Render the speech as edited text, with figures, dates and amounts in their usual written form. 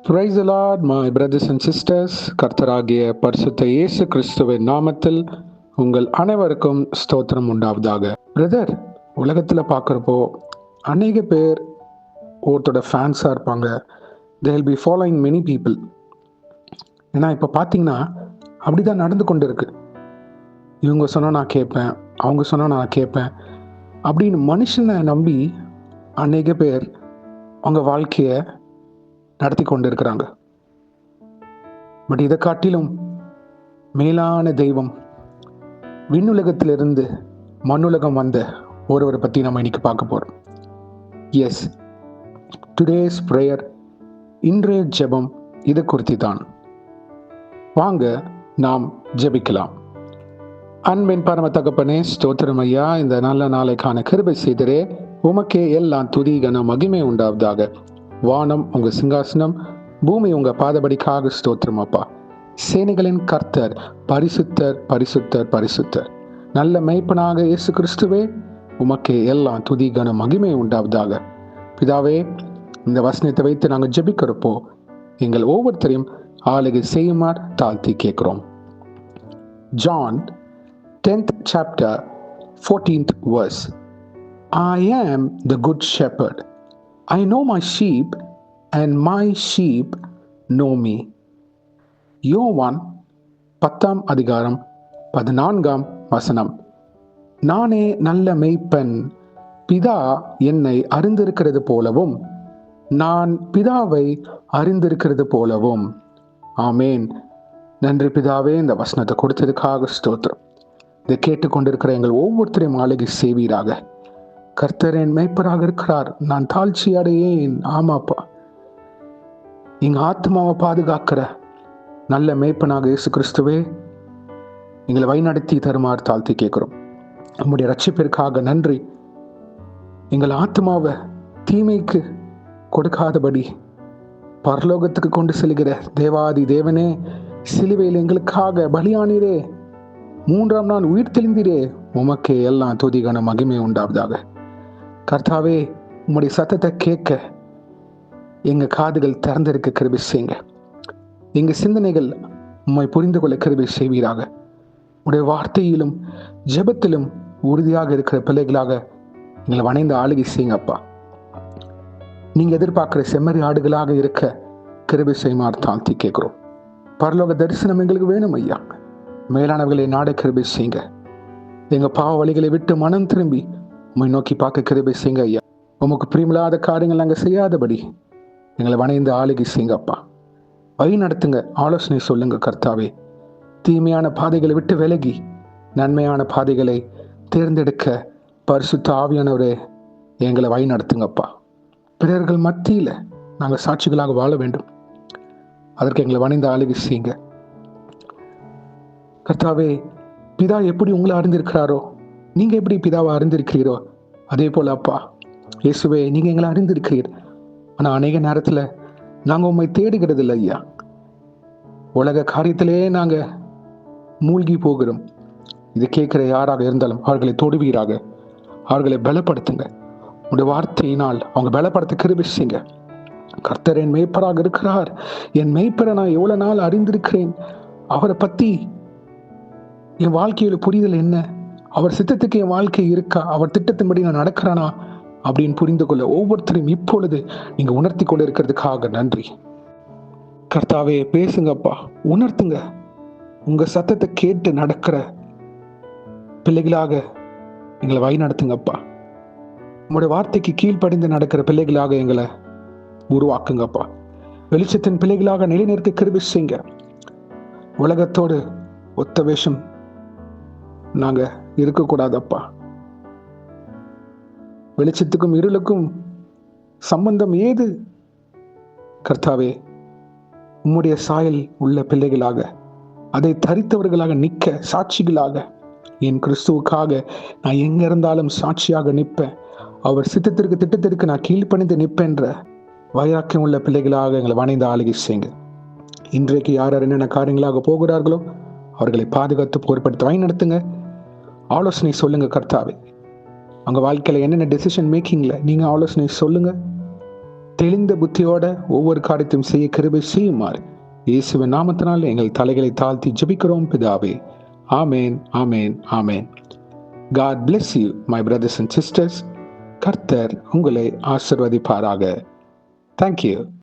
Praise the Lord, my brothers and sisters. கர்த்தராகிய பரிசுத்த இயேசு கிறிஸ்துவின் நாமத்தில் உங்கள் அனைவருக்கும் ஸ்தோத்திரம் உண்டாவதாக. பிரதர், உலகத்தில் பார்க்குறப்போ அநேக பேர் ஒருத்தோட ஃபேன்ஸாக இருப்பாங்க. they will be following many people. ஏன்னா இப்போ பார்த்தீங்கன்னா அப்படி தான் நடந்து கொண்டு இருக்கு. இவங்க சொன்னால் நான் கேட்பேன், அவங்க சொன்னால் நான் கேட்பேன் அப்படின்னு மனுஷனை நம்பி அநேக பேர் அவங்க வாழ்க்கையை நடத்தி கொண்டு இருக்கிறாங்க. பட் இதை காட்டிலும் மேலான தெய்வம், விண்ணுலகத்திலிருந்து மண்ணுலகம் வந்த ஒருவரை பற்றி நம்ம இன்னைக்கு பார்க்க போகிறோம். எஸ், டுடேஸ் ப்ரேயர், இன்றைய ஜெபம் இதை குறித்து தான். வாங்க நாம் ஜெபிக்கலாம். அன்பின் பரம தகப்பனே, ஸ்தோத்திரம் ஐயா. இந்த நல்ல நாளைக்கான கிருபை செய்தரே, உமக்கே எல்லாம் துதி கன மகிமை உண்டாவதாக. வானம் உங்க சிங்காசனம், பூமி உங்க பாதபடிக்காக. ஸ்தோத்திரம் அப்பா. சேனைகளின் கர்த்தர் பரிசுத்தர், பரிசுத்தர், பரிசுத்தர். நல்ல மேய்ப்பனாக இயேசு கிறிஸ்துவே, உமக்கே எல்லாம் துதி கன மகிமை உண்டாவதாக. பிதாவே, இந்த வசனத்தை வைத்து நாங்கள் ஜெபிக்கிறப்போ எங்கள் ஒவ்வொருத்தரையும் ஆளுகை செய்யுமாறு தாழ்த்தி கேட்கிறோம். John 10th chapter 14th verse. I am the good shepherd. I know my sheep and my sheep know me. யோவான் 10ஆம் அதிகாரம் 14ஆம் வசனம். நானே நல்ல மேய்ப்பன், பிதா என்னை அறிந்திருக்கிறது போலவும் நான் பிதாவை அறிந்திருக்கிறது போலவும். ஆமேன். நன்றி பிதாவே, இந்த வசனத்தை கொடுத்ததுக்காக ஸ்தோத்திரம். இதை கேட்டுக்கொண்டிருக்கிற எங்கள் ஒவ்வொருத்தரையும் ஆளுகை செய்வீராக. கர்த்தர் என் மேய்ப்பராக இருக்கிறார், நான் தாழ்ச்சி அடையேன். ஆமாப்பா, எங்க ஆத்மாவை பாதுகாக்கிற நல்ல மேய்ப்பனாக இயேசு கிறிஸ்துவே, எங்களை வழிநடத்தி தருமாறு தாழ்த்தி கேட்கிறோம். நம்முடைய ரட்சிப்பிற்காக நன்றி. எங்கள் ஆத்மாவை தீமைக்கு கொடுக்காதபடி பரலோகத்துக்கு கொண்டு செல்கிற தேவாதி தேவனே, சிலுவையில் எங்களுக்காக பலியானீரே, 3ஆம் நாள் உயிர் தெளிந்தீரே, உமக்கே எல்லாம் துதிகான மகிமை உண்டாவதாக. கர்த்தாவே, உம்முடைய சத்தத்தை கேட்க எங்க காதுகள் திறந்திருக்க கிருபை செய்யுங்க. எங்க சிந்தனைகள் உம்மை புரிந்து கொள்ள கிருபை செய்வீராக. உடைய வார்த்தையிலும் ஜெபத்திலும் உறுதியாக இருக்கிற பிள்ளைகளாக எங்களை வணைந்து ஆளுகை செய்யுங்கப்பா. நீங்க எதிர்பார்க்கிற செம்மறி ஆடுகளாக இருக்க கிருபை செய்யுமாறு தாழ்த்தி கேட்கிறோம். பரலோக தரிசனம் எங்களுக்கு வேணும் ஐயா. மேலானவர்களை நாட கிருபை செய்யுங்க. எங்க பாவ வழிகளை விட்டு மனம் திரும்பி உம்மை நோக்கி பார்க்க கிருபை செய்யுங்க ஐயா. உமக்கு பிரியமில்லாத காரியங்கள் நாங்கள் செய்யாதபடி எங்களை வணைந்து ஆளுகை செய்யுங்கப்பா. வழி நடத்துங்க, ஆலோசனை சொல்லுங்க கர்த்தாவே. தீமையான பாதைகளை விட்டு விலகி நன்மையான பாதைகளை தேர்ந்தெடுக்க பரிசுத்த ஆவியானவரே எங்களை வழி நடத்துங்கப்பா. பிறர்கள் மத்தியில் நாங்கள் சாட்சிகளாக வாழ வேண்டும். அதற்கு எங்களை வணைந்து ஆளுகை செய்யுங்க கர்த்தாவே. பிதா எப்படி உங்களை அறிந்திருக்கிறாரோ, நீங்க எப்படி பிதாவை அறிந்திருக்கிறீரோ அதே போல அப்பா இயேசுவே, நீங்க எங்களை அறிந்திருக்கிறீர். ஆனா அநேக நேரத்துல நாங்க உண்மை தேடுகிறது இல்லை ஐயா. உலக காரியத்திலே நாங்க மூழ்கி போகிறோம். இதை கேட்கிற யாராக இருந்தாலும் அவர்களை தொடுவீராக, அவர்களை பலப்படுத்துங்க. உடைய வார்த்தையினால் அவங்க பலப்படுத்த கிருபை செய்யுங்க. கர்த்தர் என் மேய்ப்பராக இருக்கிறார், என் மேய்ப்பரை நான் எவ்வளவு நாள் அறிந்திருக்கிறேன். அவரை பத்தி என் வாழ்க்கையில புரிதல் என்ன, அவர் சித்தத்துக்கு என் வாழ்க்கை இருக்கா, அவர் திட்டத்தின்படி நான் நடக்கிறானா அப்படின்னு புரிந்து கொள்ள ஒவ்வொருத்தரையும் இப்பொழுது நீங்க உணர்த்தி கொண்டு இருக்கிறதுக்காக நன்றி. கர்த்தாவே, பேசுங்கப்பா, உணர்த்துங்க. உங்க சத்தத்தை கேட்டு நடக்கிற பிள்ளைகளாக எங்களை வழி நடத்துங்கப்பா. உங்களுடைய வார்த்தைக்கு கீழ்ப்படிந்து நடக்கிற பிள்ளைகளாக எங்களை உருவாக்குங்கப்பா. வெளிச்சத்தின் பிள்ளைகளாக நிலைநிற்க கிருபை செய்யுங்க. உலகத்தோடு ஒத்த வேஷம் நாங்க இருக்கக்கூடாதப்பா. வெளிச்சத்துக்கும் இருளுக்கும் சம்பந்தம் ஏது கர்த்தாவே? உம்முடைய சாயல் உள்ள பிள்ளைகளாக, அதை தரித்தவர்களாக நிற்க, சாட்சிகளாக என் கிறிஸ்துவுக்காக நான் எங்க இருந்தாலும் சாட்சியாக நிற்பேன். அவர் சித்தத்திற்கு திட்டத்திற்கு நான் கீழ்ப்பணிந்து நிற்பேன்ற வைராக்கியம் உள்ள பிள்ளைகளாக எங்களை வணைந்து ஆளுகை செய்யுங்க. இன்றைக்கு யார் யார் என்னென்ன காரியங்களாக போகிறார்களோ அவர்களை பாதுகாத்து பொறுப்படுத்தி வழி நடத்துங்க. ஆலோசனை சொல்லுங்க கர்த்தாவே. அவங்க வாழ்க்கையில என்னென்ன டெசிஷன் மேக்கிங்ல நீங்க ஆலோசனை சொல்லுங்க. தெளிந்த புத்தியோட ஒவ்வொரு காரியத்தையும் செய்ய கிருபை செய்யுமாறு இயேசுவின் நாமத்தினால் எங்கள் தலைகளை தாழ்த்தி ஜெபிக்கிறோம் பிதாவே. ஆமேன், ஆமேன், ஆமேன். God bless you, my brothers and sisters. கர்த்தர் உங்களை ஆசீர்வதிப்பாராக. Thank you.